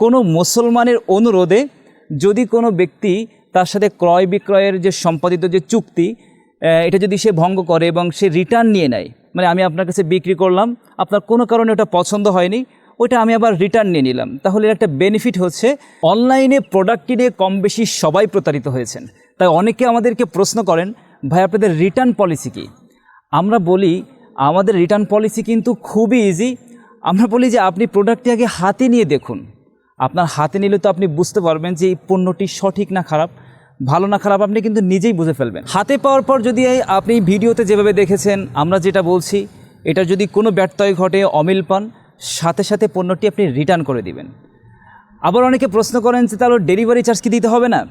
কোনো মুসলমানের অনুরোধে যদি কোনো ব্যক্তি তার সাথে ক্রয় বিক্রয়ের যে সম্পাদিত যে চুক্তি এটা যদি সে ভঙ্গ করে এবং সে রিটার্ন নিয়ে নেয়, মানে আমি আপনার কাছে বিক্রি করলাম, আপনার কোনো কারণে ওটা পছন্দ হয়নি, ওইটা আমি আবার রিটার্ন নিয়ে নিলাম, তাহলে একটা বেনিফিট হচ্ছে অনলাইনে প্রোডাক্ট কিনে কম বেশি সবাই প্রতারিত হয়েছেন। তাই অনেকে আমাদেরকে প্রশ্ন করেন, ভাই আপনাদের রিটার্ন পলিসি কী? আমরা বলি আমাদের রিটার্ন পলিসি কিন্তু খুবই ইজি। আমরা বলি যে আপনি প্রোডাক্টটি আগে হাতে নিয়ে দেখুন। আপনার হাতে নিলে তো আপনি বুঝতে পারবেন যে এই পণ্যটি সঠিক না খারাপ, ভালো না খারাপ আপনি কিন্তু নিজেই বুঝে ফেলবেন। হাতে পাওয়ার পর যদি আপনি ভিডিওতে যেভাবে দেখেছেন আমরা যেটা বলছি, এটা যদি কোনো ব্যর্থয় ঘটে, অমিল পান, সাথে সাথে পণ্যটি আপনি রিটার্ন করে দিবেন। আবার অনেকে প্রশ্ন করেন যে তাহলে ডেলিভারি চার্জ কি দিতে হবে না?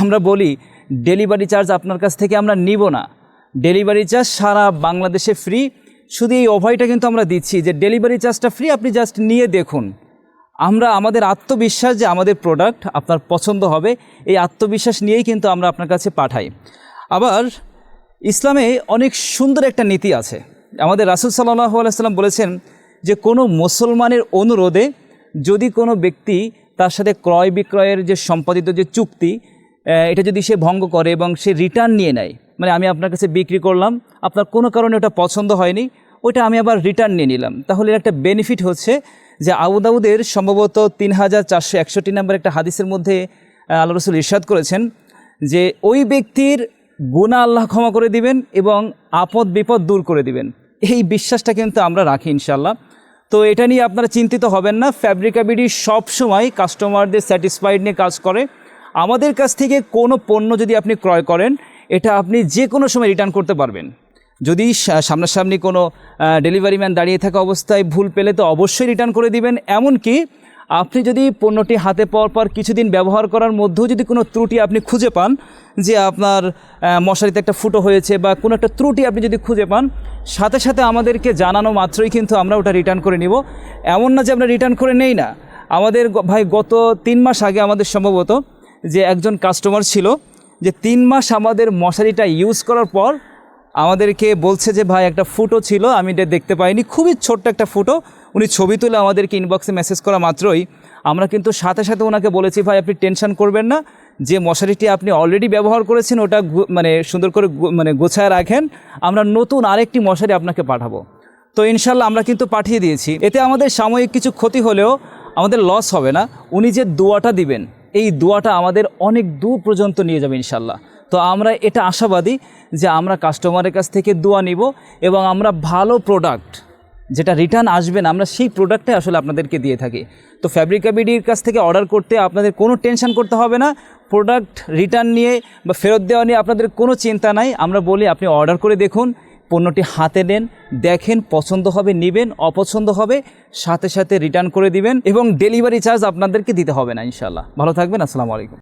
আমরা বলি ডেলিভারি চার্জ আপনার কাছ থেকে আমরা নিব না। ডেলিভারি চার্জ সারা বাংলাদেশে ফ্রি। শুধু এই অভয়টা কিন্তু আমরা দিচ্ছি যে ডেলিভারি চার্জটা ফ্রি, আপনি জাস্ট নিয়ে দেখুন। আমরা আমাদের আত্মবিশ্বাস যে আমাদের প্রোডাক্ট আপনার পছন্দ হবে, এই আত্মবিশ্বাস নিয়েই কিন্তু আমরা আপনার কাছে পাঠাই। আবার ইসলামে অনেক সুন্দর একটা নীতি আছে। আমাদের রাসূল সাল্লাল্লাহু আলাইহি ওয়াসাল্লাম বলেছেন যে কোনো মুসলমানের অনুরোধে যদি কোনো ব্যক্তি তার সাথে ক্রয় বিক্রয়ের যে সম্পাদিত যে চুক্তি এটা যদি সে ভঙ্গ করে এবং সে রিটার্ন নিয়ে নেয়, মানে আমি আপনার কাছে বিক্রি করলাম, আপনার কোনো কারণে ওটা পছন্দ হয়নি, ওইটা আমি আবার রিটার্ন নিয়ে নিলাম, তাহলে একটা বেনিফিট হচ্ছে যে আবু দাউদের সম্ভবত 3461 নম্বর একটা হাদিসের মধ্যে আল্লাহ রাসূল ইরশাদ করেছেন যে ওই ব্যক্তির গুনাহ আল্লাহ ক্ষমা করে দিবেন এবং আপদ বিপদ দূর করে দিবেন। এই বিশ্বাসটা কিন্তু আমরা রাখি ইনশাআল্লাহ। তো এটা নিয়ে আপনারা চিন্তিত হবেন না। ফ্যাব্রিকা বিডি সবসময় কাস্টমারদের স্যাটিসফাইড নিয়ে কাজ করে। আমাদের কাছ থেকে কোনো পণ্য যদি আপনি ক্রয় করেন, এটা আপনি যে কোনো সময় রিটার্ন করতে পারবেন। যদি সামনাসামনি কোনো ডেলিভারি ম্যান দাঁড়িয়ে থাকা অবস্থায় ভুল পেলে তো অবশ্যই রিটার্ন করে দিবেন। এমনকি আপনি যদি পণ্যটি হাতে পাওয়ার পর কিছুদিন ব্যবহার করার মধ্যেও যদি কোনো ত্রুটি আপনি খুঁজে পান, যে আপনার মশারিতে একটা ফুটো হয়েছে বা কোনো একটা ত্রুটি আপনি যদি খুঁজে পান, সাথে সাথে আমাদেরকে জানানো মাত্রই কিন্তু আমরা ওটা রিটার্ন করে নিব। এমন না যে আমরা রিটার্ন করে নেই না। আমাদের ভাই গত 3 মাস আগে আমাদের সম্ভবত যে একজন কাস্টমার ছিল, যে 3 মাস আমাদের মশারিটা ইউজ করার পর আমাদেরকে বলছে যে ভাই একটা ফুটো ছিল, আমি এটা দেখতে পাইনি, খুবই ছোট্ট একটা ফুটো। উনি ছবি তুলে আমাদেরকে ইনবক্সে মেসেজ করা মাত্রই আমরা কিন্তু সাথে সাথে ওনাকে বলেছি, ভাই আপনি টেনশন করবেন না, যে মশারিটি আপনি অলরেডি ব্যবহার করেছেন ওটা মানে সুন্দর করে গোছায় রাখেন, আমরা নতুন আরেকটি মশারি আপনাকে পাঠাবো। তো ইনশাল্লাহ আমরা কিন্তু পাঠিয়ে দিয়েছি। এতে আমাদের সাময়িক কিছু ক্ষতি হলেও আমাদের লস হবে না। উনি যে দোয়াটা দিবেন, এই দোয়াটা আমাদের অনেক দূর পর্যন্ত নিয়ে যাবে ইনশাল্লাহ। তো আমরা এটা আশাবাদী যে আমরা কাস্টমারের কাছ থেকে দোয়া নিব এবং আমরা ভালো প্রোডাক্ট যেটা রিটার্ন আসবে না, আমরা সেই প্রোডাক্টটাই আসলে আপনাদেরকে দিয়ে থাকি। তো ফ্যাব্রিকা বিডির কাছ থেকে অর্ডার করতে আপনাদের কোনো টেনশন করতে হবে না। প্রোডাক্ট রিটার্ন নিয়ে বা ফেরত দেওয়া নিয়ে আপনাদের কোনো চিন্তা নাই। আমরা বলি আপনি অর্ডার করে দেখুন, পণ্যটি হাতে নেন, দেখেন, পছন্দ হবে নেবেন, অপছন্দ হবে সাথে সাথে রিটার্ন করে দিবেন এবং ডেলিভারি চার্জ আপনাদেরকে দিতে হবে না ইনশাআল্লাহ। ভালো থাকবেন। আসসালামু আলাইকুম।